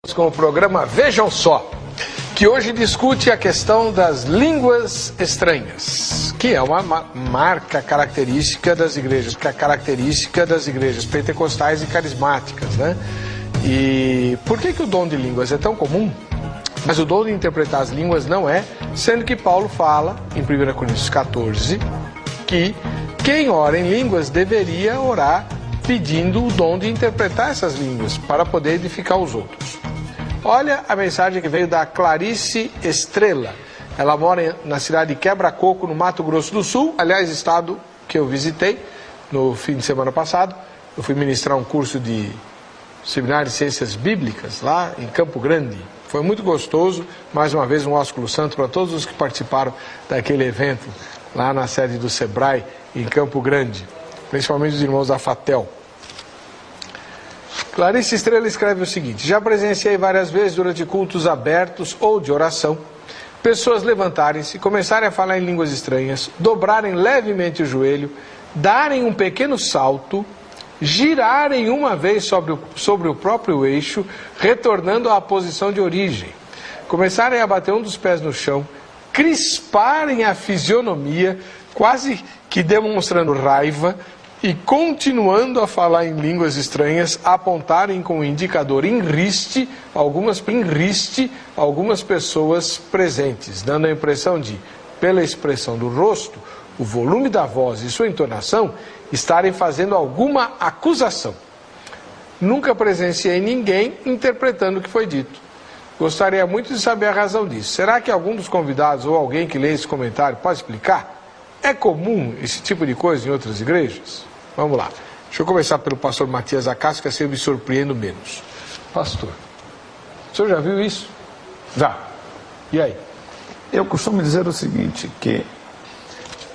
Com o programa Vejam Só, que hoje discute a questão das línguas estranhas, que é uma marca característica das igrejas, pentecostais e carismáticas, né? E por que o dom de línguas é tão comum? Mas o dom de interpretar as línguas não é, sendo que Paulo fala, em 1 Coríntios 14, que quem ora em línguas deveria orar pedindo o dom de interpretar essas línguas para poder edificar os outros. Olha a mensagem que veio da Clarice Estrela. Ela mora na cidade de Quebra-Coco, no Mato Grosso do Sul. Aliás, estado que eu visitei no fim de semana passado. Eu fui ministrar um curso de seminário de ciências bíblicas lá em Campo Grande. Foi muito gostoso. Mais uma vez, um ósculo santo para todos os que participaram daquele evento lá na sede do Sebrae em Campo Grande. Principalmente os irmãos da Fatel. Clarice Estrela escreve o seguinte: já presenciei várias vezes durante cultos abertos ou de oração, pessoas levantarem-se, começarem a falar em línguas estranhas, dobrarem levemente o joelho, darem um pequeno salto, girarem uma vez sobre o próprio eixo, retornando à posição de origem, começarem a bater um dos pés no chão, crisparem a fisionomia, quase que demonstrando raiva, e continuando a falar em línguas estranhas, apontarem com o indicador em riste algumas pessoas presentes, dando a impressão de, pela expressão do rosto, o volume da voz e sua entonação, estarem fazendo alguma acusação. Nunca presenciei ninguém interpretando o que foi dito. Gostaria muito de saber a razão disso. Será que algum dos convidados ou alguém que lê esse comentário pode explicar? É comum esse tipo de coisa em outras igrejas? Vamos lá. Deixa eu começar pelo pastor Matias Acácio, que assim eu me surpreendo menos. Pastor, o senhor já viu isso? Já. E aí? Eu costumo dizer o seguinte, que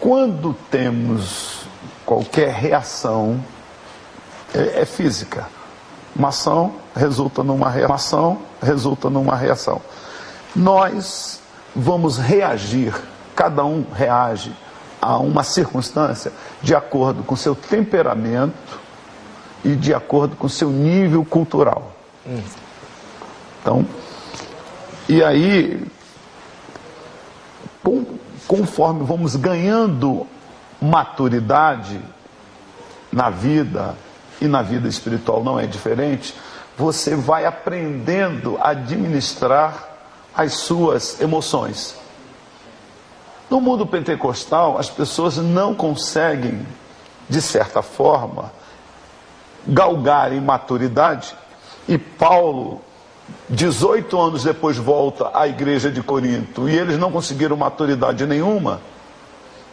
quando temos qualquer reação, é física. Uma ação resulta numa reação. Nós vamos reagir, cada um reage a uma circunstância de acordo com seu temperamento e de acordo com seu nível cultural. Então, e aí, conforme vamos ganhando maturidade na vida, e na vida espiritual não é diferente, você vai aprendendo a administrar as suas emoções. No mundo pentecostal, as pessoas não conseguem, de certa forma, galgar em maturidade, e Paulo, 18 anos depois, volta à igreja de Corinto, e eles não conseguiram maturidade nenhuma.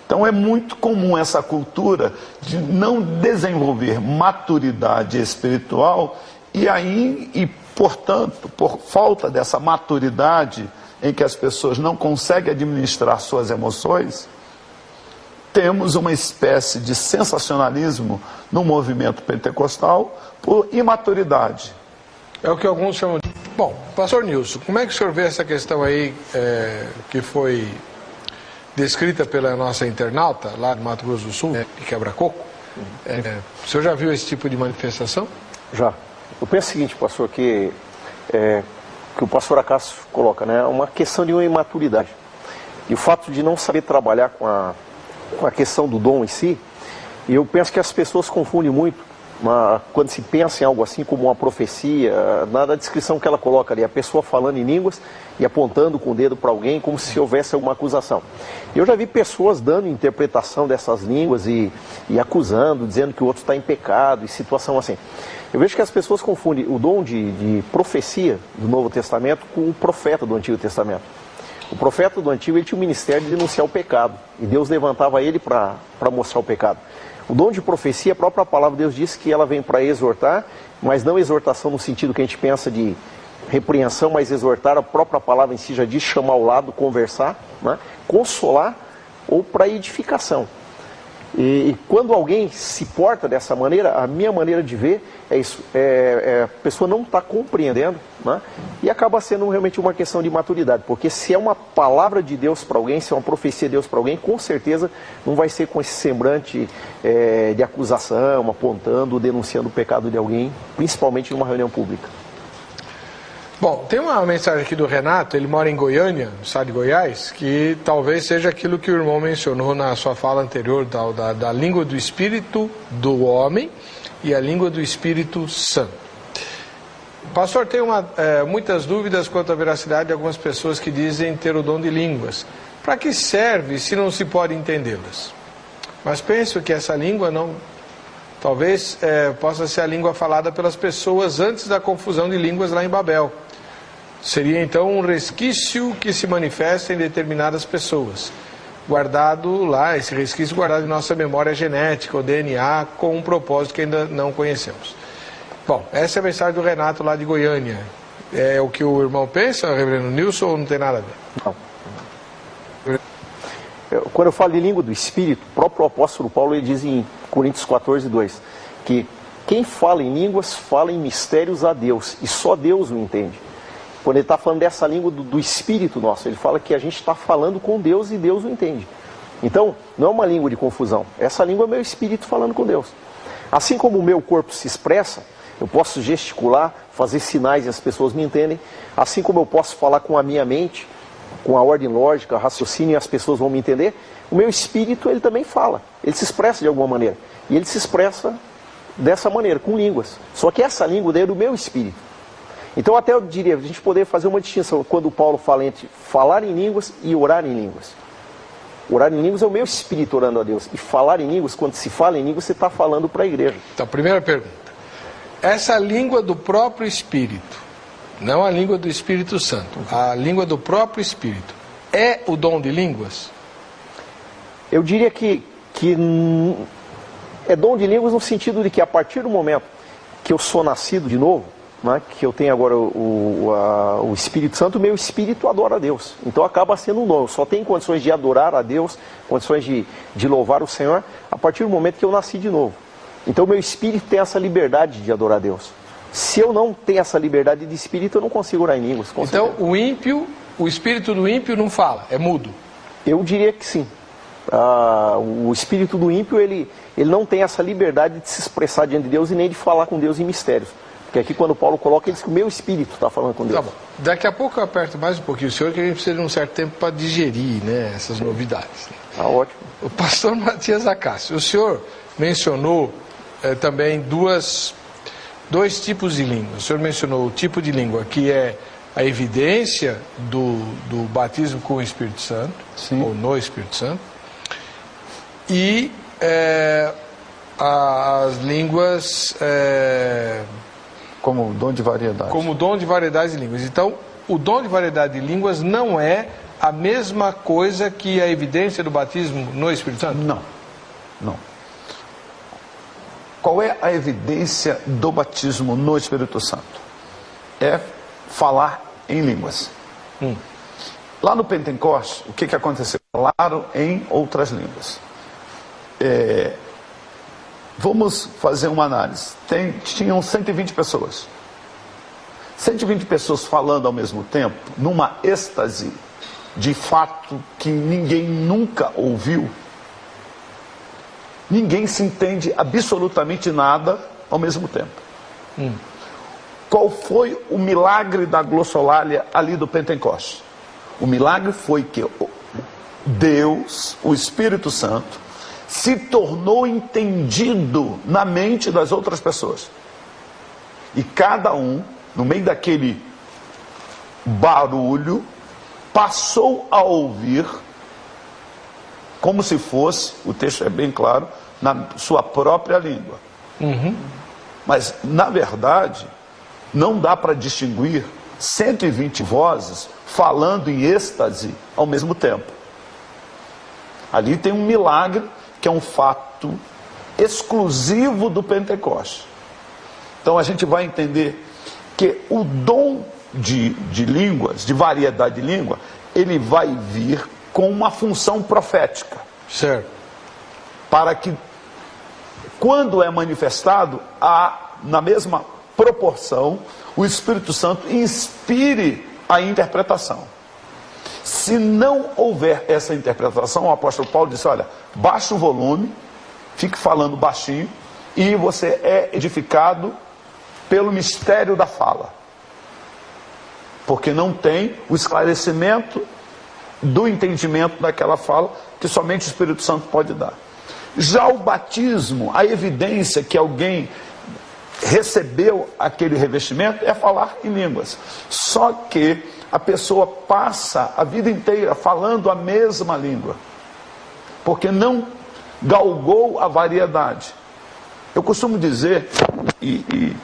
Então é muito comum essa cultura de não desenvolver maturidade espiritual, e portanto, por falta dessa maturidade, em que as pessoas não conseguem administrar suas emoções, temos uma espécie de sensacionalismo no movimento pentecostal por imaturidade. É o que alguns chamam de... Bom, pastor Nilson, como é que o senhor vê essa questão aí que foi descrita pela nossa internauta lá no Mato Grosso do Sul, de Quebra-Coco? O senhor já viu esse tipo de manifestação? Já. Eu penso o seguinte, pastor, que o pastor Acácio coloca, né? Uma questão de uma imaturidade. E o fato de não saber trabalhar com a questão do dom em si, eu penso que as pessoas confundem muito quando se pensa em algo assim como uma profecia, na descrição que ela coloca ali, a pessoa falando em línguas e apontando com o dedo para alguém como se houvesse alguma acusação. Eu já vi pessoas dando interpretação dessas línguas e acusando, dizendo que o outro está em pecado e situação assim. Eu vejo que as pessoas confundem o dom de profecia do Novo Testamento com o profeta do Antigo Testamento. O profeta do Antigo, ele tinha o ministério de denunciar o pecado, e Deus levantava ele para mostrar o pecado. O dom de profecia, a própria palavra de Deus diz que ela vem para exortar, mas não exortação no sentido que a gente pensa de repreensão, mas exortar, a própria palavra em si já diz chamar ao lado, conversar, né? Consolar ou para edificação. E quando alguém se porta dessa maneira, a minha maneira de ver é isso, a pessoa não está compreendendo, né? E acaba sendo realmente uma questão de maturidade, porque se é uma palavra de Deus para alguém, se é uma profecia de Deus para alguém, com certeza não vai ser com esse semblante de acusação, apontando, denunciando o pecado de alguém, principalmente numa reunião pública. Bom, tem uma mensagem aqui do Renato, ele mora em Goiânia, no estado de Goiás, que talvez seja aquilo que o irmão mencionou na sua fala anterior, da língua do Espírito do homem e a língua do Espírito Santo. Pastor, tem muitas dúvidas quanto à veracidade de algumas pessoas que dizem ter o dom de línguas. Para que serve se não se pode entendê-las? Mas penso que essa língua talvez possa ser a língua falada pelas pessoas antes da confusão de línguas lá em Babel. Seria então um resquício que se manifesta em determinadas pessoas. Guardado lá, esse resquício guardado em nossa memória genética, o DNA, com um propósito que ainda não conhecemos. Bom, essa é a mensagem do Renato lá de Goiânia. É o que o irmão pensa, reverendo Nilson, ou não tem nada a ver? Não. Quando eu falo de língua do Espírito, o próprio apóstolo Paulo ele diz em Coríntios 14:2, que quem fala em línguas, fala em mistérios a Deus, e só Deus o entende. Quando ele está falando dessa língua do Espírito nosso, ele fala que a gente está falando com Deus e Deus o entende. Então, não é uma língua de confusão, essa língua é meu Espírito falando com Deus. Assim como o meu corpo se expressa, eu posso gesticular, fazer sinais e as pessoas me entendem, assim como eu posso falar com a minha mente, com a ordem lógica, raciocínio, e as pessoas vão me entender, o meu espírito ele também fala, ele se expressa de alguma maneira, e ele se expressa dessa maneira, com línguas, só que essa língua daí é do meu espírito. Então até eu diria, a gente poderia fazer uma distinção, quando o Paulo fala entre falar em línguas e orar em línguas. Orar em línguas é o meu espírito orando a Deus, e falar em línguas, quando se fala em línguas, você está falando para a igreja. Então, primeira pergunta, essa língua do próprio Espírito, não a língua do Espírito Santo, a língua do próprio Espírito, é o dom de línguas? Eu diria que é dom de línguas no sentido de que a partir do momento que eu sou nascido de novo, né, que eu tenho agora o Espírito Santo, o meu espírito adora a Deus. Então acaba sendo um dom. Eu só tenho condições de adorar a Deus, condições de louvar o Senhor, a partir do momento que eu nasci de novo. Então o meu espírito tem essa liberdade de adorar a Deus. Se eu não tenho essa liberdade de espírito, eu não consigo orar em línguas. Então o ímpio, o espírito do ímpio não fala, é mudo? Eu diria que sim. O espírito do ímpio, ele não tem essa liberdade de se expressar diante de Deus e nem de falar com Deus em mistérios. Porque aqui quando Paulo coloca, ele diz que o meu espírito está falando com Deus. Tá bom. Daqui a pouco eu aperto mais um pouquinho o senhor, que a gente precisa de um certo tempo para digerir, né, essas novidades. Tá ótimo. O pastor Matias Acácio, o senhor mencionou também dois tipos de língua. O senhor mencionou o tipo de língua que é a evidência do batismo com o Espírito Santo, sim, ou no Espírito Santo, e as línguas... como dom de variedade. Como dom de variedade de línguas. Então, o dom de variedade de línguas não é a mesma coisa que a evidência do batismo no Espírito Santo? Não, não. Qual é a evidência do batismo no Espírito Santo? É falar em línguas. Lá no Pentecostes, o que aconteceu? Falaram em outras línguas. Vamos fazer uma análise. Tinham 120 pessoas. 120 pessoas falando ao mesmo tempo, numa êxtase de fato que ninguém nunca ouviu. Ninguém se entende absolutamente nada ao mesmo tempo. Qual foi o milagre da glossolalia ali do Pentecostes? O milagre foi que Deus, o Espírito Santo, se tornou entendido na mente das outras pessoas. E cada um, no meio daquele barulho, passou a ouvir como se fosse, o texto é bem claro, na sua própria língua. Mas, na verdade, não dá para distinguir 120 vozes falando em êxtase ao mesmo tempo. Ali tem um milagre que é um fato exclusivo do Pentecostes. Então a gente vai entender que o dom de línguas, de variedade de língua, ele vai vir com uma função profética. Certo. Para que, quando é manifestado, na mesma proporção, o Espírito Santo inspire a interpretação. Se não houver essa interpretação, o apóstolo Paulo disse, olha, baixa o volume, fique falando baixinho, e você é edificado pelo mistério da fala. porque não tem o esclarecimento do entendimento daquela fala que somente o Espírito Santo pode dar. Já o batismo, a evidência que alguém recebeu aquele revestimento é falar em línguas. Só que a pessoa passa a vida inteira falando a mesma língua, porque não galgou a variedade. Eu costumo dizer, e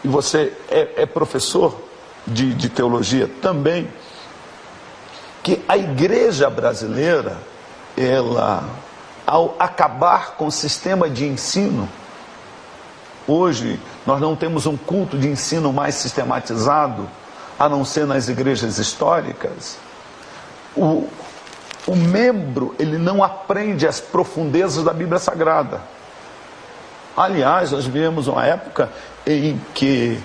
você é professor de teologia também, que a igreja brasileira, ela, ao acabar com o sistema de ensino, hoje nós não temos um culto de ensino mais sistematizado, a não ser nas igrejas históricas. O membro, ele não aprende as profundezas da Bíblia Sagrada. Aliás, nós vivemos uma época em que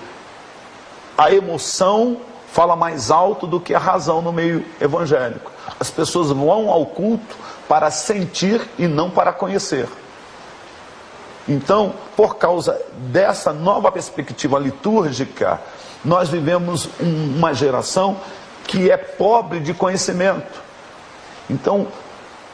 a emoção fala mais alto do que a razão no meio evangélico. As pessoas vão ao culto para sentir e não para conhecer. Então, por causa dessa nova perspectiva litúrgica, nós vivemos uma geração que é pobre de conhecimento. Então,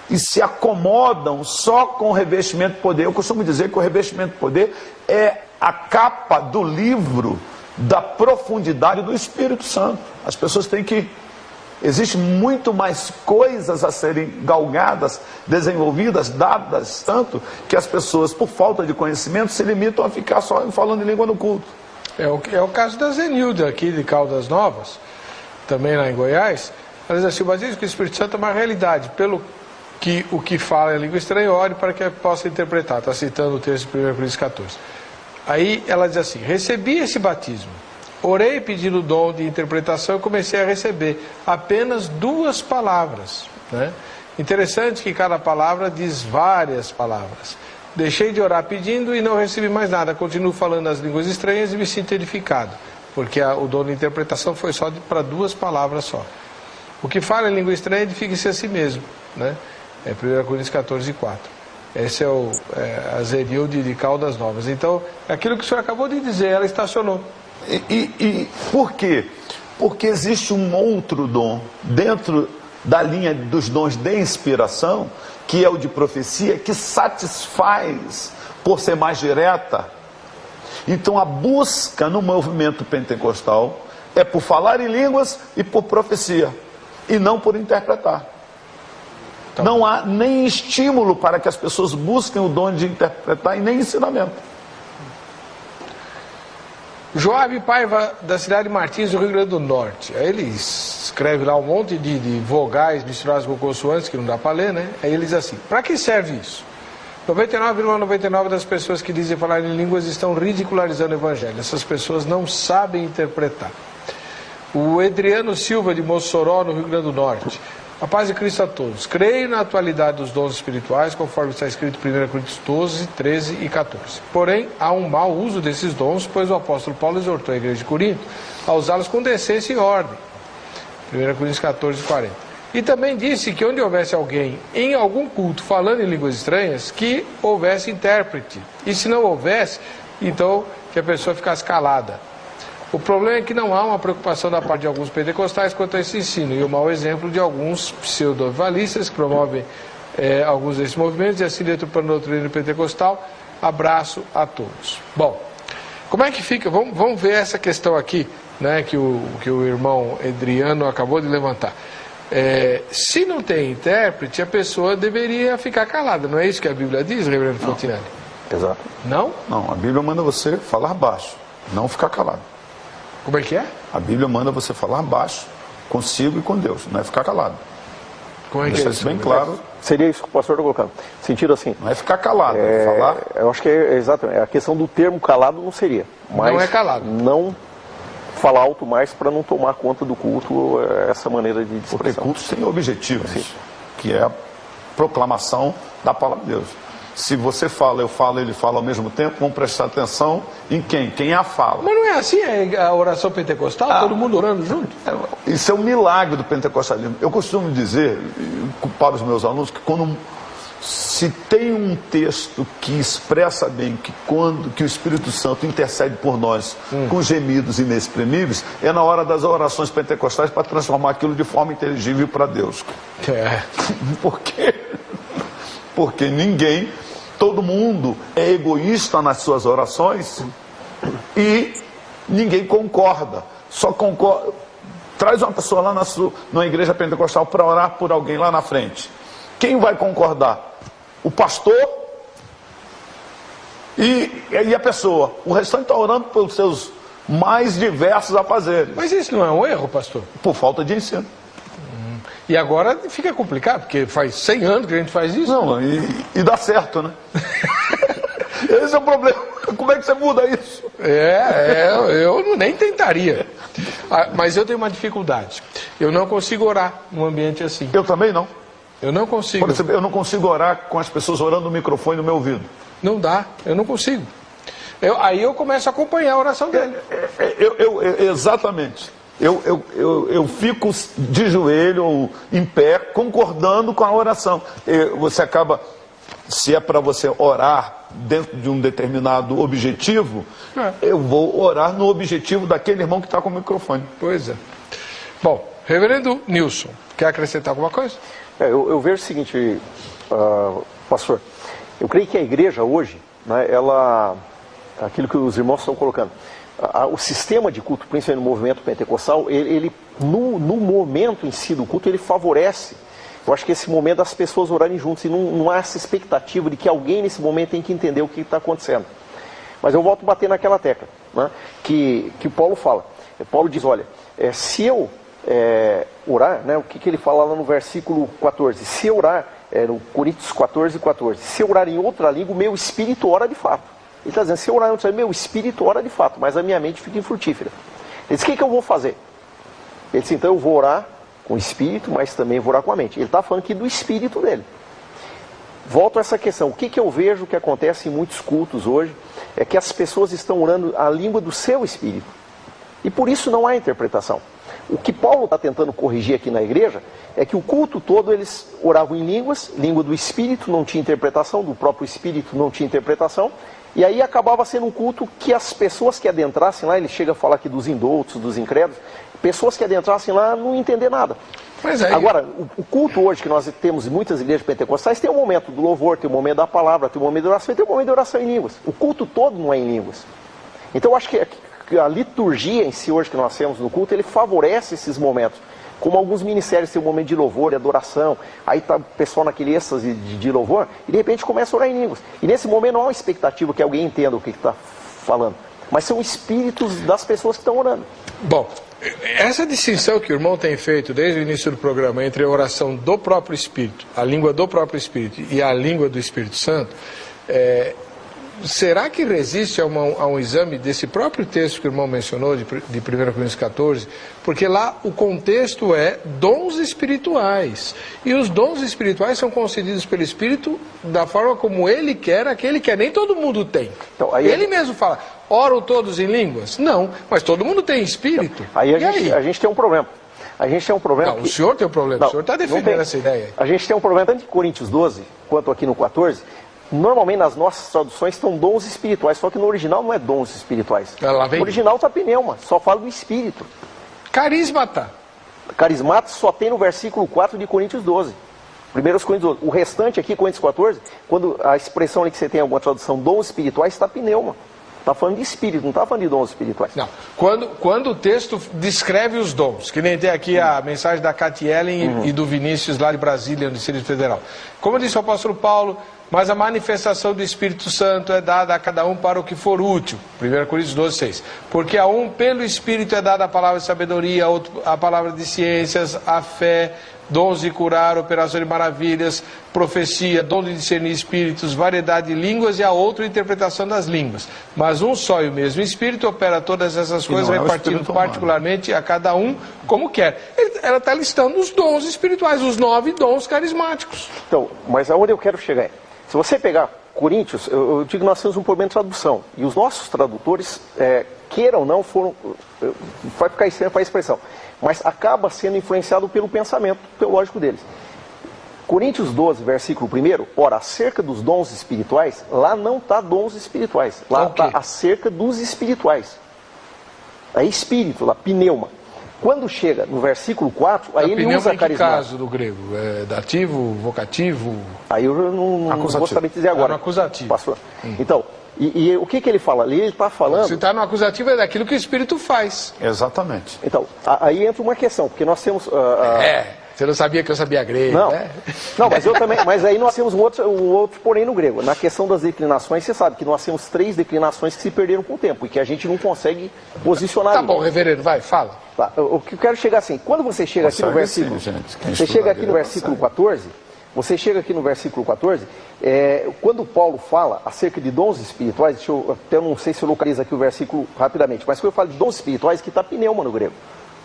e se acomodam só com o revestimento de poder. Eu costumo dizer que o revestimento de poder é a capa do livro da profundidade do Espírito Santo. As pessoas têm que... Existe muito mais coisas a serem galgadas, desenvolvidas, dadas, tanto que as pessoas, por falta de conhecimento, se limitam a ficar só falando em língua no culto. É o caso da Zenilda aqui de Caldas Novas, também lá em Goiás. Ela diz assim: o batismo com o Espírito Santo é uma realidade, pelo que o que fala em língua estranha, ore para que possa interpretar. Está citando o texto de 1 Coríntios 14. Aí ela diz assim: recebi esse batismo, orei pedindo o dom de interpretação e comecei a receber apenas 2 palavras, né? Interessante que cada palavra diz várias palavras. Deixei de orar pedindo e não recebi mais nada. Continuo falando as línguas estranhas e me sinto edificado, porque o dom de interpretação foi só para 2 palavras só. O que fala em língua estranha edifica-se a si mesmo, né? É 1 Coríntios 14, 4. Esse é a Zenilde de Caldas Novas. Então, aquilo que o senhor acabou de dizer, ela estacionou. E por quê? Porque existe um outro dom dentro da linha dos dons de inspiração, que é o de profecia, que satisfaz por ser mais direta. Então a busca no movimento pentecostal é por falar em línguas e por profecia, e não por interpretar. Tá. Não há nem estímulo para que as pessoas busquem o dom de interpretar e nem ensinamento. Joab Paiva, da cidade de Martins, do Rio Grande do Norte. Aí ele escreve lá um monte de vogais misturadas com consoantes, que não dá para ler, né? Aí ele diz assim: para que serve isso? 99,99% das pessoas que dizem falar em línguas estão ridicularizando o evangelho. Essas pessoas não sabem interpretar. O Edriano Silva, de Mossoró, no Rio Grande do Norte. A paz de Cristo a todos. Creio na atualidade dos dons espirituais, conforme está escrito em 1 Coríntios 12, 13 e 14. Porém, há um mau uso desses dons, pois o apóstolo Paulo exortou a igreja de Corinto a usá-los com decência e ordem. 1 Coríntios 14, 40. E também disse que onde houvesse alguém em algum culto falando em línguas estranhas, que houvesse intérprete. E se não houvesse, então que a pessoa ficasse calada. O problema é que não há uma preocupação da parte de alguns pentecostais quanto a esse ensino, e o mau exemplo de alguns pseudo-avivalistas que promovem alguns desses movimentos, e assim deturpando a doutrina pentecostal. Abraço a todos. Bom, como é que fica? Vamos ver essa questão aqui, né, que o irmão Adriano acabou de levantar. Se não tem intérprete, a pessoa deveria ficar calada, não é isso que a Bíblia diz, reverendo Fontinelli? Exato. Não? Não, a Bíblia manda você falar baixo, não ficar calado. Como é que é? A Bíblia manda você falar baixo, consigo e com Deus, não é ficar calado. Como é que deixa é isso bem claro. Seria isso que o pastor está colocando. Sentido assim. Não é ficar calado, é falar. Eu acho que é exatamente. A questão do termo calado não seria. Mas não é calado. Não falar alto mais para não tomar conta do culto, essa maneira de expressão. Porque cultos têm objetivos, Sim. que é a proclamação da palavra de Deus. Se você fala, eu falo, ele fala ao mesmo tempo, vamos prestar atenção em quem? Quem a fala. Mas não é assim a oração pentecostal? Todo mundo orando junto? Isso é um milagre do pentecostalismo. Eu costumo dizer para os meus alunos que quando se tem um texto que expressa bem que o Espírito Santo intercede por nós com gemidos inexprimíveis, é na hora das orações pentecostais para transformar aquilo de forma inteligível para Deus. Por quê? Porque todo mundo é egoísta nas suas orações e ninguém concorda. Só concorda. Traz uma pessoa lá na igreja pentecostal para orar por alguém lá na frente. Quem vai concordar? O pastor e a pessoa. O restante está orando pelos seus mais diversos afazeres. Mas isso não é um erro, pastor? Por falta de ensino. E agora fica complicado, porque faz 100 anos que a gente faz isso. Não, e dá certo, né? Esse é o problema. Como é que você muda isso? Eu nem tentaria. Mas eu tenho uma dificuldade. Eu não consigo orar num ambiente assim. Eu também não. Eu não consigo. Por exemplo, eu não consigo orar com as pessoas orando no microfone no meu ouvido. Não dá, eu não consigo. Aí eu começo a acompanhar a oração dele. Exatamente. Eu fico de joelho ou em pé, concordando com a oração. Você acaba, se é para você orar dentro de um determinado objetivo, eu vou orar no objetivo daquele irmão que está com o microfone. Pois é. Bom, reverendo Nilson, quer acrescentar alguma coisa? Eu vejo o seguinte, pastor, eu creio que a igreja hoje, né, aquilo que os irmãos estão colocando, o sistema de culto, principalmente no movimento pentecostal, ele no momento em si do culto, ele favorece, eu acho que esse momento das pessoas orarem juntos, e não há essa expectativa de que alguém nesse momento tem que entender o que está acontecendo. Mas eu volto a bater naquela tecla, né, que Paulo fala. Paulo diz, olha, se eu orar, né, o que ele fala lá no versículo 14, se eu orar, no Coríntios 14:14, se eu orar em outra língua, o meu espírito ora de fato. Ele está dizendo, se eu orar em outra língua, meu espírito ora de fato, mas a minha mente fica infrutífera. Ele diz, o que eu vou fazer? Ele disse, então eu vou orar com o espírito, mas também vou orar com a mente. Ele está falando aqui do espírito dele. Volto a essa questão, o que eu vejo que acontece em muitos cultos hoje, é que as pessoas estão orando a língua do seu espírito. E por isso não há interpretação. O que Paulo está tentando corrigir aqui na igreja é que o culto todo eles oravam em línguas, língua do espírito não tinha interpretação, do próprio espírito não tinha interpretação, e aí acabava sendo um culto que as pessoas que adentrassem lá, ele chega a falar aqui dos indoutos, dos incrédulos, pessoas que adentrassem lá não entender nada. Agora, o culto hoje que nós temos em muitas igrejas pentecostais tem um momento do louvor, tem um momento da palavra, tem um momento de oração e tem um momento de oração em línguas. O culto todo não é em línguas. Então eu acho que a liturgia em si hoje que nós temos no culto, ele favorece esses momentos. Como alguns ministérios têm um momento de louvor, de adoração, aí está o pessoal naquele êxtase de louvor, e de repente começa a orar em línguas. E nesse momento não há uma expectativa que alguém entenda o que está falando, mas são espíritos das pessoas que estão orando. Bom, essa distinção que o irmão tem feito desde o início do programa entre a oração do próprio Espírito, a língua do próprio Espírito e a língua do Espírito Santo, será que resiste a um exame desse próprio texto que o irmão mencionou, de 1 Coríntios 14? Porque lá o contexto é dons espirituais. E os dons espirituais são concedidos pelo Espírito da forma como Ele quer, aquele que nem todo mundo tem. Então, ele mesmo fala, oram todos em línguas? Não, mas todo mundo tem Espírito. Então, a gente tem um problema. A gente tem um problema. Não, o senhor tem um problema, o senhor está defendendo essa ideia aí. A gente tem um problema tanto em Coríntios 12, quanto aqui no 14. Normalmente nas nossas traduções estão dons espirituais, só que no original não é dons espirituais. No original está pneuma, só fala do espírito. Carismata. Carismata só tem no versículo 4 de Coríntios 12. 1 Coríntios 12. O restante aqui, Coríntios 14, quando a expressão ali que você tem alguma tradução, dons espirituais, está pneuma. Está falando de espírito, não está falando de dons espirituais. Não. Quando o texto descreve os dons, que nem tem aqui a mensagem da Katy Ellen e do Vinícius lá de Brasília, no Distrito Federal. Como disse o apóstolo Paulo, mas a manifestação do Espírito Santo é dada a cada um para o que for útil. 1 Coríntios 12:6. Porque a um pelo Espírito é dada a palavra de sabedoria, a outro a palavra de ciências, a fé, dons de curar, operação de maravilhas, profecia, dom de discernir espíritos, variedade de línguas e a outra interpretação das línguas. Mas um só e o mesmo Espírito opera todas essas coisas, repartindo particularmente a cada um como quer. Ela está listando os dons espirituais, os 9 dons carismáticos. Então, mas aonde eu quero chegar? Se você pegar Coríntios, eu digo que nós temos um problema de tradução. E os nossos tradutores, queiram ou não, vai ficar estranho para a expressão, mas acaba sendo influenciado pelo pensamento teológico deles. Coríntios 12, versículo 1, ora, acerca dos dons espirituais, lá não está dons espirituais, lá está acerca dos espirituais. É espírito, lá, pneuma. Quando chega no versículo 4, aí ele usa carismático. Em que caso do grego? É dativo, vocativo? Aí eu não vou saber dizer agora. No acusativo. Pastor. Então, e o que ele fala? Ali ele está falando... Se está no acusativo é daquilo que o Espírito faz. Exatamente. Então, aí entra uma questão, porque nós temos... Você não sabia que eu sabia grego, não, né? Não, mas eu também. Mas aí nós temos um outro porém no grego. Na questão das declinações, você sabe que nós temos 3 declinações que se perderam com o tempo e que a gente não consegue posicionar. Tá bom, reverendo, vai, fala. Tá, o que eu quero chegar assim, quando você chega aqui no versículo... Você chega aqui no versículo 14, você chega aqui no versículo 14, quando Paulo fala acerca de dons espirituais, até não sei se eu localizo aqui o versículo rapidamente, mas quando eu falo de dons espirituais, que está pneuma no grego.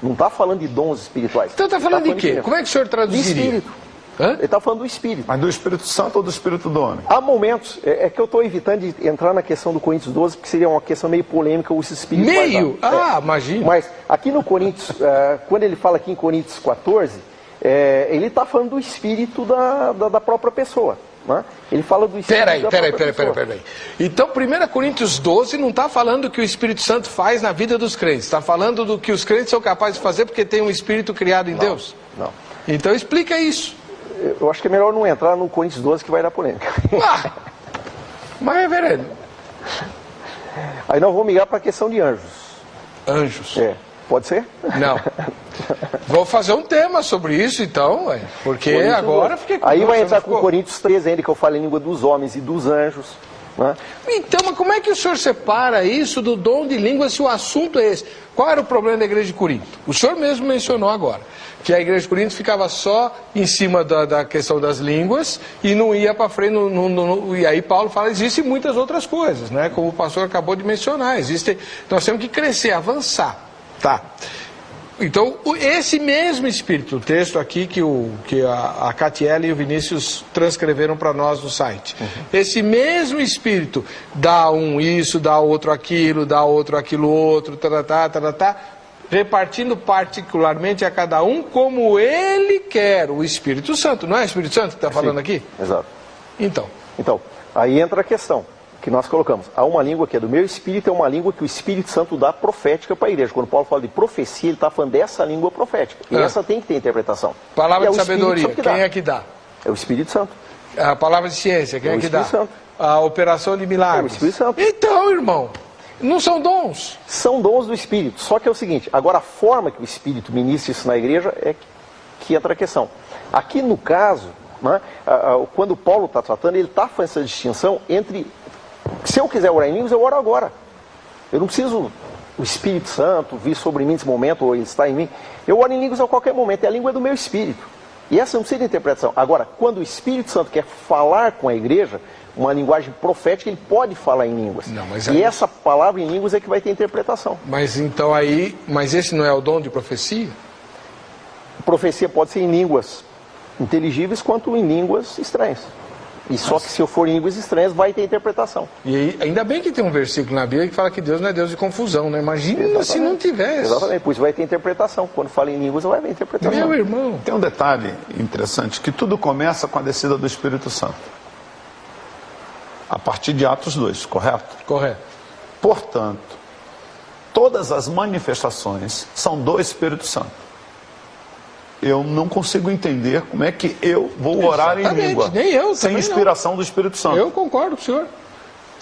Não está falando de dons espirituais. Então está falando de quê? Como é que o senhor traduziria? De espírito. Ele está falando do espírito. Mas do Espírito Santo ou do Espírito do homem? Há momentos, é que eu estou evitando de entrar na questão do Coríntios 12, porque seria uma questão meio polêmica os espirituais. Meio? Imagina. Mas aqui no Coríntios, quando ele fala aqui em Coríntios 14, ele está falando do espírito da própria pessoa. Né? Ele fala do espírito da própria pessoa. Peraí. Então, 1 Coríntios 12 não está falando o que o Espírito Santo faz na vida dos crentes. Está falando do que os crentes são capazes de fazer porque tem um espírito criado em Deus? Não. Então explica isso. Eu acho que é melhor não entrar no Coríntios 12 que vai dar polêmica. Mas é verdadeiro. Aí nós vamos migrar para a questão de anjos. Anjos? Pode ser? Não. Vou fazer um tema sobre isso então, porque Coríntios agora fiquei com... Aí vai entrar com Coríntios 13 ainda, que eu falo em língua dos homens e dos anjos. Né? Então, mas como é que o senhor separa isso do dom de língua se o assunto é esse? Qual era o problema da igreja de Corinto? O senhor mesmo mencionou agora, que a igreja de Corinto ficava só em cima da questão das línguas e não ia para frente, e aí Paulo fala, existem muitas outras coisas, né? Como o pastor acabou de mencionar, nós temos que crescer, avançar. Tá. Então, esse mesmo espírito, o texto aqui que a Catiele e o Vinícius transcreveram para nós no site. Esse mesmo espírito dá um isso, dá outro aquilo, dá outro aquilo outro, repartindo particularmente a cada um como ele quer. O Espírito Santo, não é o Espírito Santo que está falando aqui? Exato. Então, aí entra a questão que nós colocamos. Há uma língua que é do meu espírito, é uma língua que o Espírito Santo dá profética para a igreja. Quando Paulo fala de profecia, ele está falando dessa língua profética. E essa tem que ter interpretação. Palavra de sabedoria, quem é que dá? É o Espírito Santo. A palavra de ciência, quem é que dá? O Espírito Santo. A operação de milagres. É o Espírito Santo. Então, irmão, não são dons? São dons do Espírito. Só que é o seguinte, agora a forma que o Espírito ministra isso na igreja é que entra a questão. Aqui no caso, né, quando Paulo está tratando, ele está fazendo essa distinção entre... Se eu quiser orar em línguas, eu oro agora. Eu não preciso o Espírito Santo vir sobre mim nesse momento, ou ele está em mim. Eu oro em línguas a qualquer momento, é a língua do meu espírito. E essa não precisa de interpretação. Agora, quando o Espírito Santo quer falar com a igreja, uma linguagem profética, ele pode falar em línguas. Não, mas e essa palavra em línguas é que vai ter interpretação. Mas então mas esse não é o dom de profecia? Profecia pode ser em línguas inteligíveis quanto em línguas estranhas. E só que se eu for em línguas estranhas, vai ter interpretação. E aí, ainda bem que tem um versículo na Bíblia que fala que Deus não é Deus de confusão, né? Imagina se não tivesse. Exatamente, por isso vai ter interpretação. Quando fala em línguas, vai ter interpretação. Meu irmão. Tem um detalhe interessante, que tudo começa com a descida do Espírito Santo. A partir de Atos 2, correto? Correto. Portanto, todas as manifestações são do Espírito Santo. Eu não consigo entender como é que eu vou orar em língua nem eu, sem inspiração do Espírito Santo. Eu concordo com o senhor.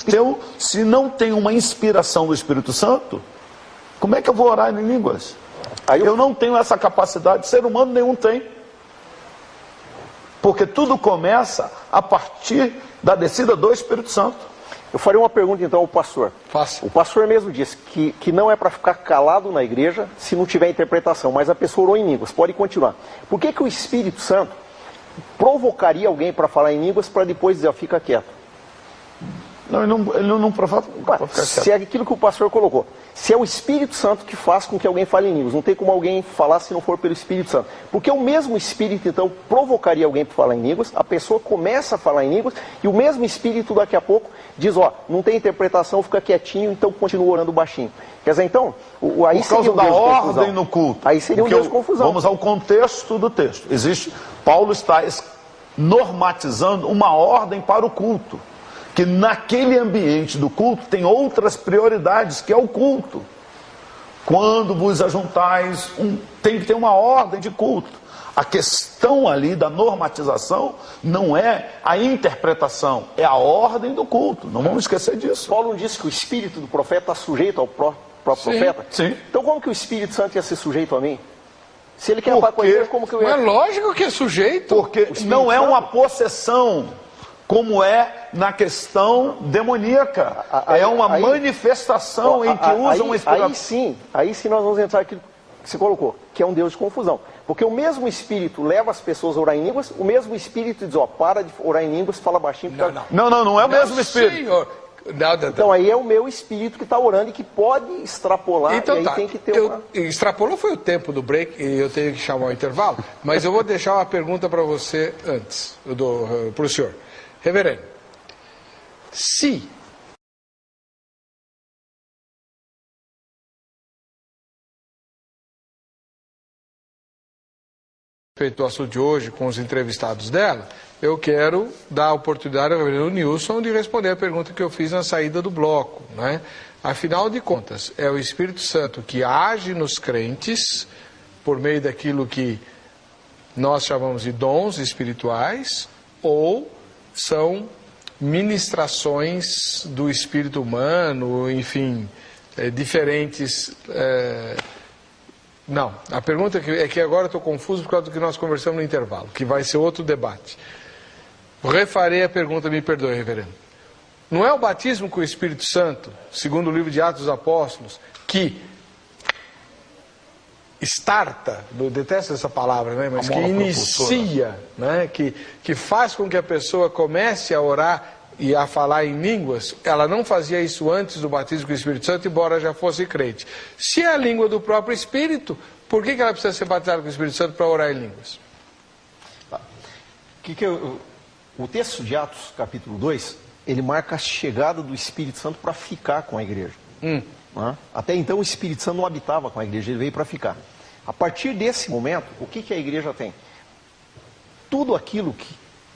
Então, se não tem uma inspiração do Espírito Santo, como é que eu vou orar em línguas? Eu não tenho essa capacidade, ser humano nenhum tem. Porque tudo começa a partir da descida do Espírito Santo. Eu farei uma pergunta então ao pastor. Faça. O pastor mesmo disse que não é para ficar calado na igreja se não tiver interpretação, mas a pessoa orou em línguas, pode continuar. Por que o Espírito Santo provocaria alguém para falar em línguas para depois dizer, fica quieto? Não, ele não provoca. Se é aquilo que o pastor colocou. Se é o Espírito Santo que faz com que alguém fale em línguas, não tem como alguém falar se não for pelo Espírito Santo. Porque o mesmo Espírito, então, provocaria alguém para falar em línguas, a pessoa começa a falar em línguas, e o mesmo Espírito, daqui a pouco, diz, não tem interpretação, fica quietinho, então continua orando baixinho. Quer dizer, então, aí por causa da ordem no culto. Aí seria um Deus de confusão. Vamos ao contexto do texto. Paulo está normatizando uma ordem para o culto. Que naquele ambiente do culto tem outras prioridades, que é o culto. Quando vos ajuntais, tem que ter uma ordem de culto. A questão ali da normatização não é a interpretação, é a ordem do culto. Não vamos esquecer disso. Paulo não disse que o espírito do profeta está sujeito ao próprio profeta? Sim. Então como que o Espírito Santo ia ser sujeito a mim? Se ele quer falar com a igreja, como que eu ia... É lógico que é sujeito. Porque não é uma possessão, como é na questão demoníaca. É uma manifestação em que usa uma inspiração. Aí sim nós vamos entrar aqui que você colocou, que é um Deus de confusão. Porque o mesmo Espírito leva as pessoas a orar em línguas, o mesmo Espírito diz, ó, para de orar em línguas, fala baixinho. Não é o mesmo Espírito. Senhor. Não. Então aí é o meu Espírito que está orando e que pode extrapolar, Então, e aí tem que ter uma... Extrapolou foi o tempo do break e eu tenho que chamar o intervalo, mas eu vou deixar uma pergunta para você antes, para o senhor. Reverendo, se respeito ao assunto de hoje com os entrevistados dela, eu quero dar a oportunidade ao reverendo Nilson de responder a pergunta que eu fiz na saída do bloco, né? Afinal de contas, é o Espírito Santo que age nos crentes por meio daquilo que nós chamamos de dons espirituais, ou são ministrações do espírito humano, enfim, diferentes... Não, a pergunta é que agora eu estou confuso por causa do que nós conversamos no intervalo, que vai ser outro debate. Refarei a pergunta, me perdoe, reverendo. Não é o batismo com o Espírito Santo, segundo o livro de Atos dos Apóstolos, que starta, eu detesto essa palavra, né? Mas que inicia, né? Que faz com que a pessoa comece a orar e a falar em línguas. Ela não fazia isso antes do batismo com o Espírito Santo, embora já fosse crente. Se é a língua do próprio Espírito, por que ela precisa ser batizada com o Espírito Santo para orar em línguas? O texto de Atos, capítulo 2, ele marca a chegada do Espírito Santo para ficar com a igreja. Até então o Espírito Santo não habitava com a igreja, ele veio para ficar. A partir desse momento, o que a igreja tem? Tudo aquilo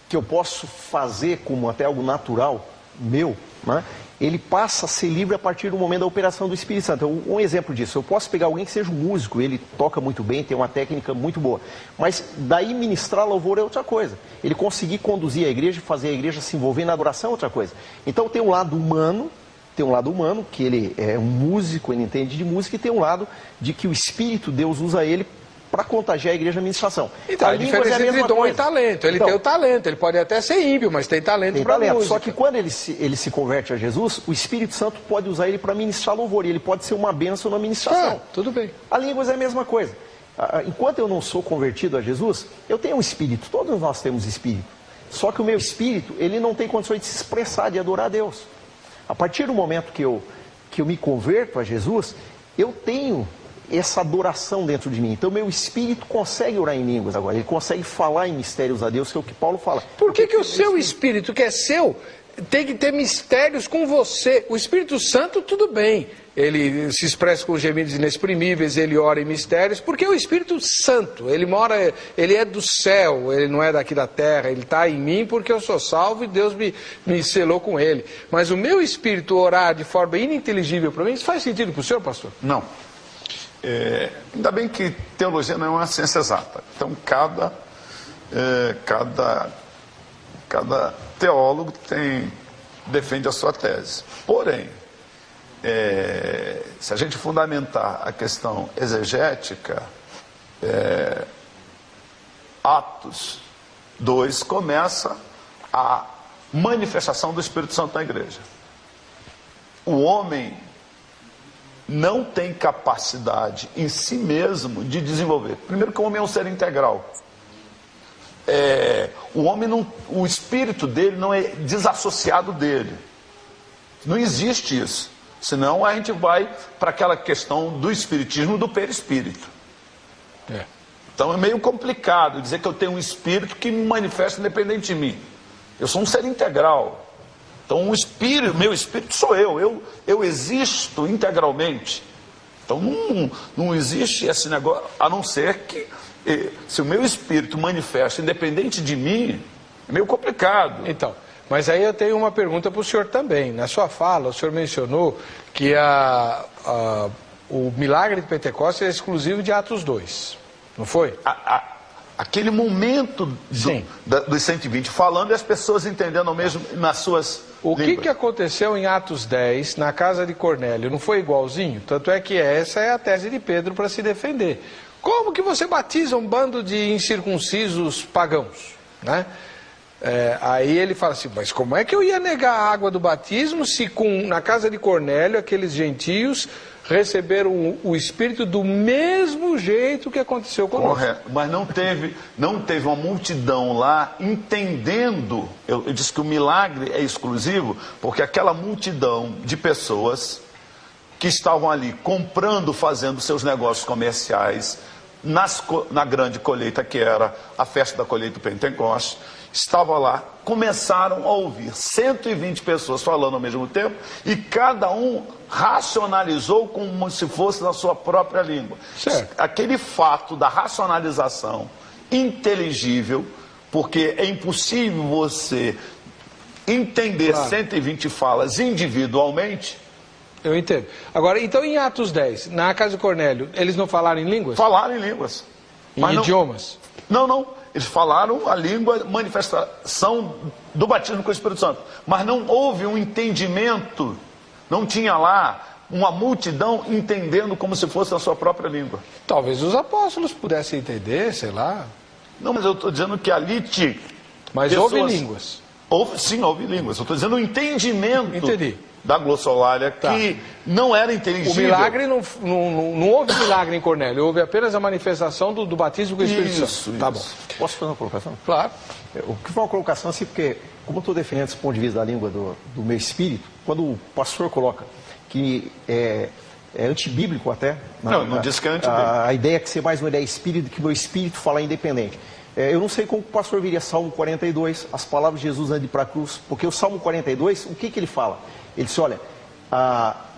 que eu posso fazer como até algo natural, meu, né? Ele passa a ser livre a partir do momento da operação do Espírito Santo. Então, um exemplo disso, eu posso pegar alguém que seja um músico, ele toca muito bem, tem uma técnica muito boa, mas daí ministrar louvor é outra coisa. Ele conseguir conduzir a igreja, fazer a igreja se envolver na adoração é outra coisa. Então tem um lado humano, que ele é um músico, ele entende de música, e tem um lado de que o Espírito, Deus usa ele para contagiar a igreja na administração. Então, a diferença entre dom e talento. Ele tem o talento, ele pode até ser ímpio, mas tem talento para música. Só que quando ele se converte a Jesus, o Espírito Santo pode usar ele para ministrar louvor, e ele pode ser uma bênção na ministração. Tudo bem. A línguas é a mesma coisa. Enquanto eu não sou convertido a Jesus, eu tenho um espírito, todos nós temos espírito. Só que o meu espírito, ele não tem condições de se expressar, de adorar a Deus. A partir do momento que eu me converto a Jesus, eu tenho essa adoração dentro de mim. Então meu espírito consegue orar em línguas agora, ele consegue falar em mistérios a Deus, que é o que Paulo fala. Por que o seu espírito, que é seu, tem que ter mistérios com você? O Espírito Santo, tudo bem, ele se expressa com gemidos inexprimíveis, ele ora em mistérios, porque é o Espírito Santo, ele é do céu, ele não é daqui da terra, ele está em mim porque eu sou salvo e Deus me selou com ele. Mas o meu espírito orar de forma ininteligível para mim, isso faz sentido para o senhor, pastor? Não. Ainda bem que teologia não é uma ciência exata. Então cada teólogo defende a sua tese. Porém, se a gente fundamentar a questão exegética, Atos 2 começa a manifestação do Espírito Santo na igreja. O homem não tem capacidade em si mesmo de desenvolver. Primeiro que o homem é um ser integral. O espírito dele não é desassociado dele. Não existe isso. Senão a gente vai para aquela questão do espiritismo do perispírito. Então é meio complicado dizer que eu tenho um espírito que me manifesta independente de mim. Eu sou um ser integral. Então meu espírito sou eu existo integralmente. Então não existe esse negócio, a não ser que se o meu espírito manifesta independente de mim, É meio complicado. Então, mas aí eu tenho uma pergunta para o senhor também. Na sua fala, o senhor mencionou que o milagre de Pentecostes é exclusivo de Atos 2, não foi? Aquele momento dos 120 falando e as pessoas entendendo mesmo nas suas O línguas. que aconteceu em Atos 10, na casa de Cornélio, não foi igualzinho? Tanto é que essa é a tese de Pedro para se defender. Como que você batiza um bando de incircuncisos pagãos, né? Aí ele fala assim, mas como é que eu ia negar a água do batismo se na casa de Cornélio aqueles gentios receberam o Espírito do mesmo jeito que aconteceu conosco? Correto, mas não teve uma multidão lá entendendo. Eu disse que o milagre é exclusivo porque aquela multidão de pessoas que estavam ali comprando, fazendo seus negócios comerciais na grande colheita, que era a festa da colheita do Pentecostes, estava lá, começaram a ouvir 120 pessoas falando ao mesmo tempo e cada um racionalizou como se fosse na sua própria língua. Certo. Aquele fato da racionalização inteligível, porque é impossível você entender 120 falas individualmente. Eu entendo. Agora, então em Atos 10, na casa de Cornélio, eles não falaram em línguas? Falaram em línguas. Em idiomas? Não. Eles falaram a língua, manifestação do batismo com o Espírito Santo. Mas não houve um entendimento, não tinha lá uma multidão entendendo como se fosse a sua própria língua. Talvez os apóstolos pudessem entender, sei lá. Não, mas eu estou dizendo que ali tinha. Mas houve línguas. Sim, houve línguas. Eu estou dizendo o entendimento. Entendi. Da glossolalia, que não era inteligível. O milagre, não houve milagre em Cornélio, houve apenas a manifestação do batismo com o Espírito Santo. Tá bom. Posso fazer uma colocação? Claro. O que foi uma colocação assim, porque, como eu estou defendendo esse ponto de vista da língua do meu espírito, quando o pastor coloca que é antibíblico até... Não disse que é antibíblico. A ideia é que ser mais uma ideia espírita, que meu espírito fala independente. Eu não sei como o pastor viria Salmo 42, as palavras de Jesus antes de ir para a cruz, porque o Salmo 42, o que ele fala? Ele diz, olha,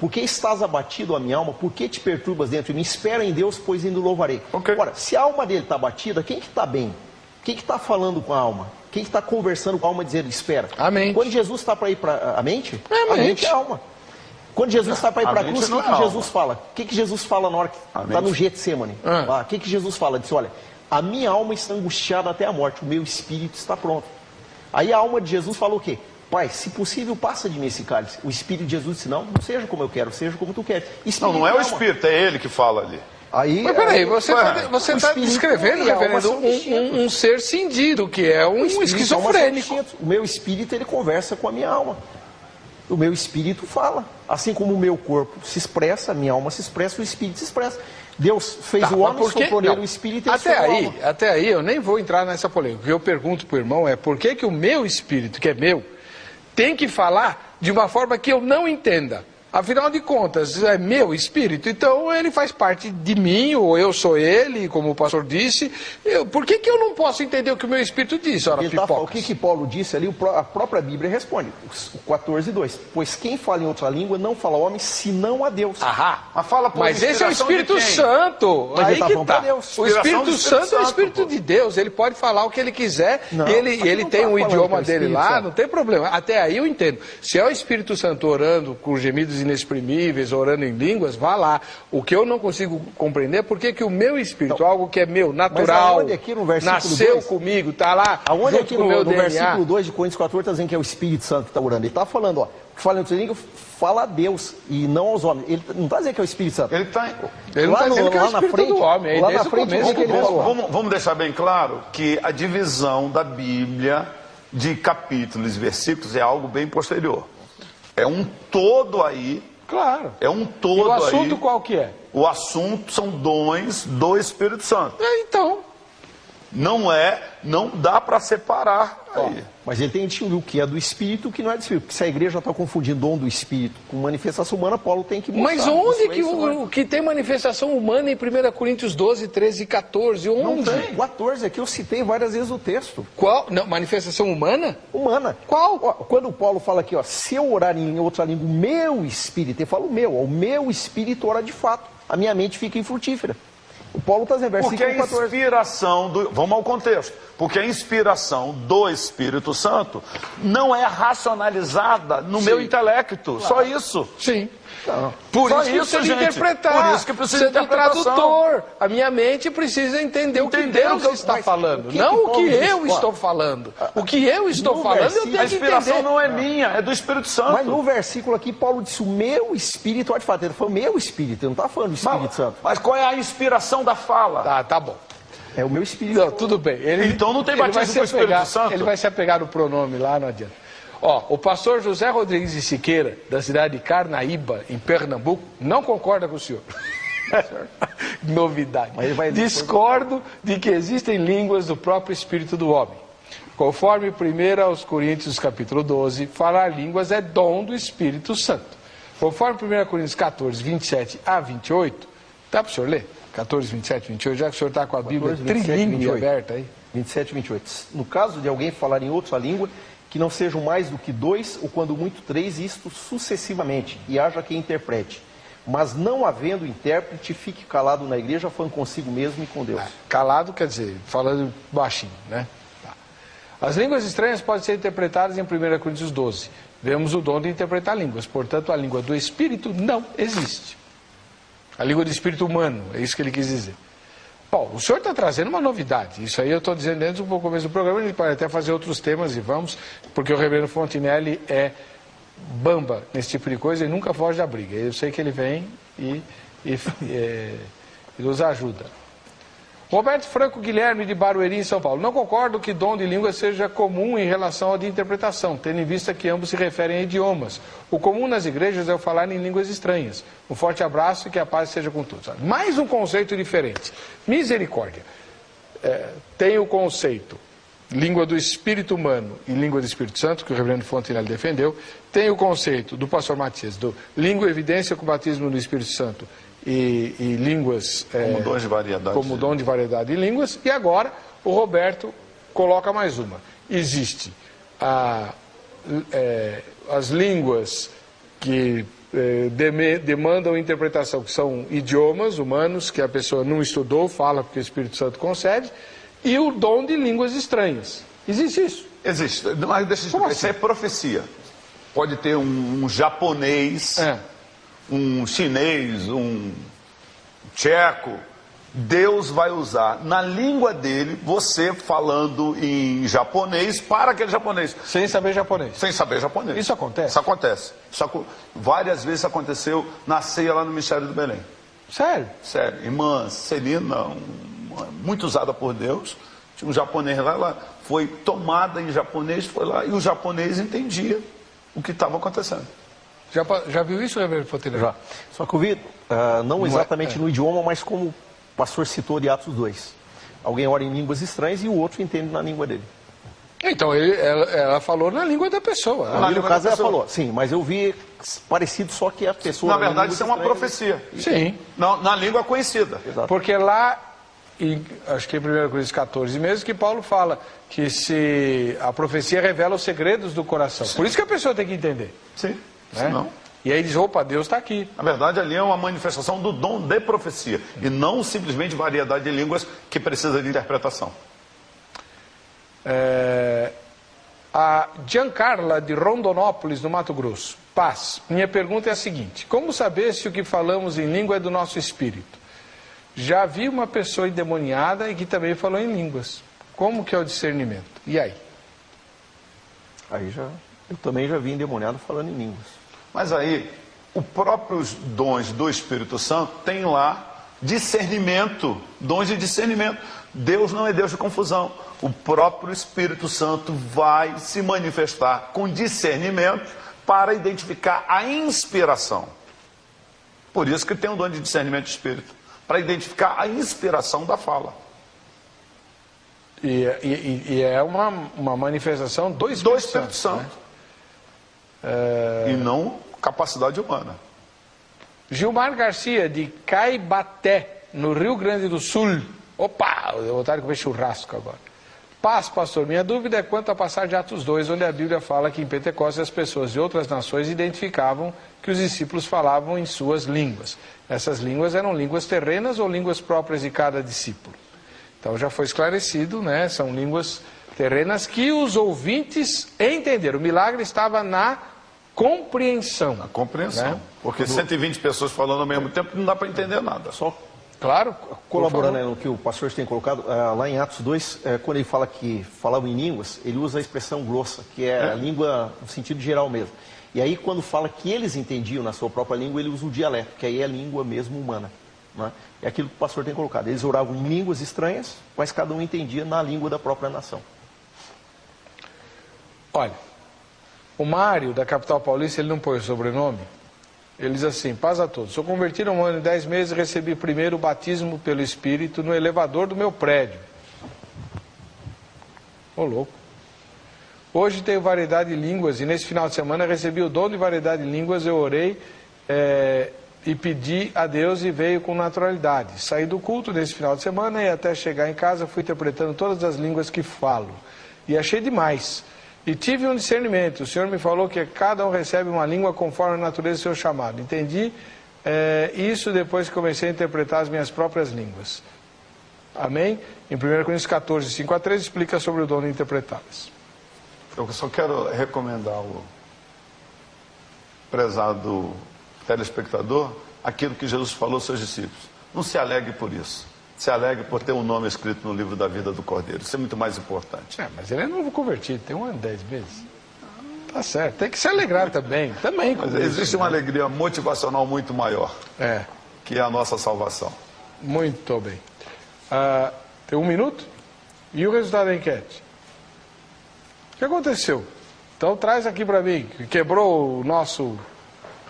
por que estás abatido a minha alma? Por que te perturbas dentro de mim? Espera em Deus, pois ainda o louvarei. Okay. Ora, se a alma dele está abatida, quem que está bem? Quem que está falando com a alma? Quem que está conversando com a alma dizendo, espera? A mente. Quando Jesus está para ir para a mente? A mente é a alma. Quando Jesus está para ir para a cruz, o que Jesus fala? O que Jesus fala na hora que está no Getsemane? O que Jesus fala? Ele diz, olha, a minha alma está angustiada até a morte, o meu espírito está pronto. Aí a alma de Jesus falou o quê? Pai, se possível, passa de mim esse cálice. O Espírito de Jesus disse, não seja como eu quero, seja como tu queres. Espírito não é o Espírito, é ele que fala ali. Mas peraí, você está descrevendo, reverendo, um ser cindido, que é um esquizofrênico. O meu espírito, ele conversa com a minha alma. O meu espírito fala. Assim como o meu corpo se expressa, a minha alma se expressa, o espírito se expressa. Deus fez o homem, soprou nele o espírito e até aí eu nem vou entrar nessa polêmica. O que eu pergunto para o irmão é por que o meu espírito, que é meu, tem que falar de uma forma que eu não entenda. Afinal de contas, é meu espírito, então ele faz parte de mim, ou eu sou ele, como o pastor disse. Por que eu não posso entender o que o meu espírito diz, ora pipocas? O que Paulo disse ali, a própria Bíblia responde, 14:2. Pois quem fala em outra língua não fala ao homem, senão a Deus. Mas esse é o Espírito Santo. Mas aí tá que tá. Deus. O Espírito Santo é o Espírito de Deus. Ele pode falar o que ele quiser. Ele tem um idioma dele lá, não tem problema. Até aí eu entendo. Se é o Espírito Santo orando com gemidos inexprimíveis, orando em línguas, vá lá. O que eu não consigo compreender é por que o meu espírito, algo que é meu, natural, nasceu 2, comigo, está lá, aonde junto aqui com o meu DNA. Versículo 2 de Coríntios 14 está dizendo que é o Espírito Santo que está orando. Ele está falando, que fala em outra língua, fala a Deus e não aos homens. Ele não está dizendo que é o Espírito Santo. Ele não está dizendo que é o Espírito do homem. Lá na frente, vamos deixar bem claro que a divisão da Bíblia de capítulos e versículos é algo bem posterior. É um todo aí. Claro. É um todo aí. E o assunto qual que é? O assunto são dons do Espírito Santo. Então. Não dá para separar aí. Mas ele tem que distinguir o que é do Espírito e o que não é do Espírito. Porque se a igreja está confundindo dom do Espírito com manifestação humana, Paulo tem que mostrar. Mas onde que tem manifestação humana em 1 Coríntios 12, 13 e 14? Onde? Não tem. 14, aqui eu citei várias vezes o texto. Qual? Não, manifestação humana? Humana. Qual? Quando Paulo fala aqui, se eu orar em outra língua, o meu espírito, ele fala o meu espírito ora de fato. A minha mente fica infrutífera. O Paulo está dizendo, versículo Porque a 14. inspiração vamos ao contexto. Porque a inspiração do Espírito Santo não é racionalizada no meu intelecto. Claro. Só isso. Sim. Não. Por Só isso que precisa gente. interpretar. Por isso que precisa de Sendo interpretação. tradutor. A minha mente precisa entender o que Deus está falando. Não o que eu estou falando. O que eu estou falando, eu tenho que entender. A inspiração não é minha, é do Espírito Santo. Mas no versículo aqui, Paulo disse, o meu espírito, olha de fato, ele falou meu espírito, ele não está falando do Espírito Santo. Mas qual é a inspiração da fala? Tá bom. É o meu espírito. Não, tudo bem. Então não tem batismo com o Espírito Santo? Ele vai se apegar no pronome lá, não adianta. Ó, o pastor José Rodrigues de Siqueira, da cidade de Carnaíba, em Pernambuco, não concorda com o senhor. Novidade. Discordo de que existem línguas do próprio espírito do homem. Conforme 1 aos Coríntios capítulo 12, falar línguas é dom do Espírito Santo. Conforme 1 Coríntios 14, 27 a 28, dá para o senhor ler? 14, 27, 28, já que o senhor está com a Bíblia trilingue aberta aí. 27 e 28. No caso de alguém falar em outra língua, que não sejam mais do que 2, ou quando muito 3, isto sucessivamente, e haja quem interprete. Mas não havendo intérprete, fique calado na igreja, falando consigo mesmo e com Deus. Calado quer dizer, falando baixinho, né? Tá. As línguas estranhas podem ser interpretadas em 1 Coríntios 12. Vemos o dom de interpretar línguas, portanto a língua do Espírito não existe. A língua do Espírito humano, é isso que ele quis dizer. Bom, o senhor está trazendo uma novidade, isso aí eu estou dizendo desde o começo do programa, ele pode até fazer outros temas e vamos, porque o reverendo Fontinelli é bamba nesse tipo de coisa e nunca foge da briga. Eu sei que ele vem e nos ajuda. Roberto Franco Guilherme de Barueri, em São Paulo. Não concordo que dom de língua seja comum em relação ao de interpretação, tendo em vista que ambos se referem a idiomas. O comum nas igrejas é o falar em línguas estranhas. Um forte abraço e que a paz seja com todos. Mais um conceito diferente. Misericórdia. Tem o conceito língua do Espírito humano e língua do Espírito Santo, que o reverendo Fontenelle defendeu. Tem o conceito do pastor Matias, do língua e evidência com o batismo no Espírito Santo e línguas... como dom de variedade. Como dom de variedade de línguas. E agora o Roberto coloca mais uma. Existe as línguas que demandam interpretação, que são idiomas humanos, que a pessoa não estudou, fala porque o Espírito Santo concede, e o dom de línguas estranhas. Existe isso? Existe. Mas deixa eu explicar. Isso é profecia. Pode ter um japonês, um chinês, um tcheco. Deus vai usar na língua dele, você falando em japonês para aquele japonês. Sem saber japonês. Sem saber japonês. Isso acontece? Isso acontece. Várias vezes aconteceu na ceia lá no Mistério do Belém. Sério? Sério. Irmã Celina, muito usada por Deus, tinha um japonês lá, ela foi tomada em japonês, foi lá, e o japonês entendia o que estava acontecendo. Já viu isso, reverendo Fontenelle? Já. Só que eu vi, não exatamente no idioma, mas como o pastor citou de Atos 2. Alguém ora em línguas estranhas e o outro entende na língua dele. Então, ela falou na língua da pessoa. Ali no caso ela falou, sim, mas eu vi parecido, só que a pessoa... Na verdade, isso é uma profecia. Sim. Na língua conhecida. Exato. Porque lá, acho que em 1 Coríntios 14 mesmo, que Paulo fala que se a profecia revela os segredos do coração. Sim. Por isso que a pessoa tem que entender. Sim. Né? Não. E aí diz, opa, Deus está aqui. Na verdade, ali é uma manifestação do dom de profecia. E não simplesmente variedade de línguas que precisa de interpretação. A Giancarla de Rondonópolis, no Mato Grosso. Paz. Minha pergunta é a seguinte: como saber se o que falamos em língua é do nosso espírito? Já vi uma pessoa endemoniada e que também falou em línguas. Como que é o discernimento? E aí? Eu também já vi endemoniado falando em línguas. Mas aí, os próprios dons do Espírito Santo tem lá discernimento, dons de discernimento. Deus não é Deus de confusão. O próprio Espírito Santo vai se manifestar com discernimento para identificar a inspiração. Por isso que tem um dom de discernimento de espírito, para identificar a inspiração da fala. E é uma manifestação do Espírito Santo. Né? E não capacidade humana. Gilmar Garcia, de Caibaté, no Rio Grande do Sul. Opa, eu vou vontade de comer churrasco agora. Paz, pastor. Minha dúvida é quanto à passagem de Atos 2, onde a Bíblia fala que em Pentecostes as pessoas de outras nações identificavam que os discípulos falavam em suas línguas. Essas línguas eram línguas terrenas ou línguas próprias de cada discípulo? Então já foi esclarecido, né? São línguas terrenas que os ouvintes entenderam. O milagre estava na compreensão. Na compreensão. Né? Porque 120 pessoas falando ao mesmo tempo não dá para entender nada. Só Claro. colaborando no que o pastor tem colocado, lá em Atos 2, quando ele fala que falavam em línguas, ele usa a expressão glossa, que é a língua no sentido geral mesmo. E aí quando fala que eles entendiam na sua própria língua, ele usa o dialeto, que aí é a língua mesmo humana. Né? É aquilo que o pastor tem colocado. Eles oravam em línguas estranhas, mas cada um entendia na língua da própria nação. Olha, o Mário, da capital paulista, ele não põe o sobrenome. Ele diz assim: paz a todos. Sou convertido há 1 ano e 10 meses e recebi primeiro o batismo pelo Espírito no elevador do meu prédio. Ô louco. Hoje tenho variedade de línguas e nesse final de semana recebi o dom de variedade de línguas. Eu orei e pedi a Deus e veio com naturalidade. Saí do culto nesse final de semana e até chegar em casa fui interpretando todas as línguas que falo. E achei demais. E tive um discernimento. O Senhor me falou que cada um recebe uma língua conforme a natureza do seu chamado. Entendi isso depois que comecei a interpretar as minhas próprias línguas. Amém? Em 1 Coríntios 14, 5 a 13, explica sobre o dom de interpretá-las. Eu só quero recomendar ao prezado telespectador aquilo que Jesus falou aos seus discípulos. Não se alegre por isso. Se alegre por ter um nome escrito no livro da vida do Cordeiro. Isso é muito mais importante. Mas ele é novo convertido, tem 1 ano e 10 meses. Tá certo, tem que se alegrar também. Mas existe uma alegria motivacional muito maior, que é a nossa salvação. Muito bem. Tem 1 minuto? E o resultado da enquete? O que aconteceu? Então traz aqui para mim. Quebrou o nosso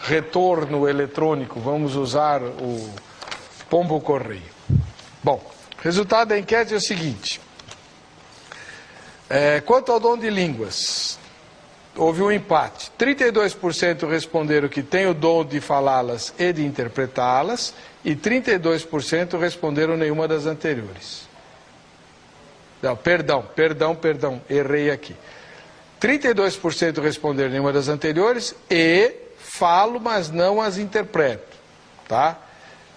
retorno eletrônico. Vamos usar o pombo correio. Bom, resultado da enquete é o seguinte. Quanto ao dom de línguas, houve um empate. 32% responderam que tem o dom de falá-las e de interpretá-las, e 32% responderam nenhuma das anteriores. Não, perdão, errei aqui. 32% responderam nenhuma das anteriores e falo, mas não as interpreto, tá?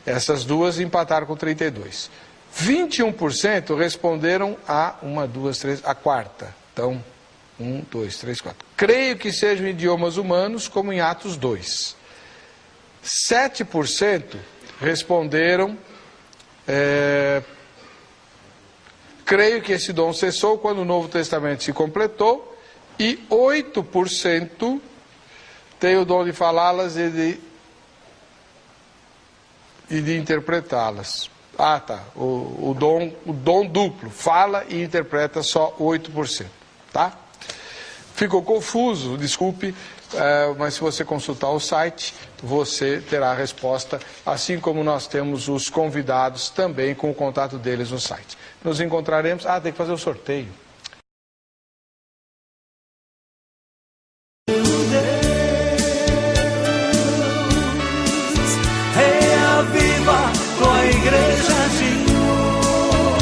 Essas duas empataram com 32. 21% responderam a a quarta. Então, 1, 2, 3, 4. Creio que sejam idiomas humanos, como em Atos 2. 7% responderam, creio que esse dom cessou quando o Novo Testamento se completou, e 8% tem o dom de falá-las e de interpretá-las. Tá. O dom duplo, fala e interpreta só 8%. Tá? Ficou confuso, desculpe, mas se você consultar o site, você terá a resposta, assim como nós temos os convidados também com o contato deles no site. Nos encontraremos... tem que fazer o sorteio. Igreja de novo,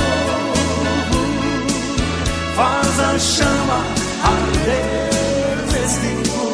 faz a chama arder neste mundo.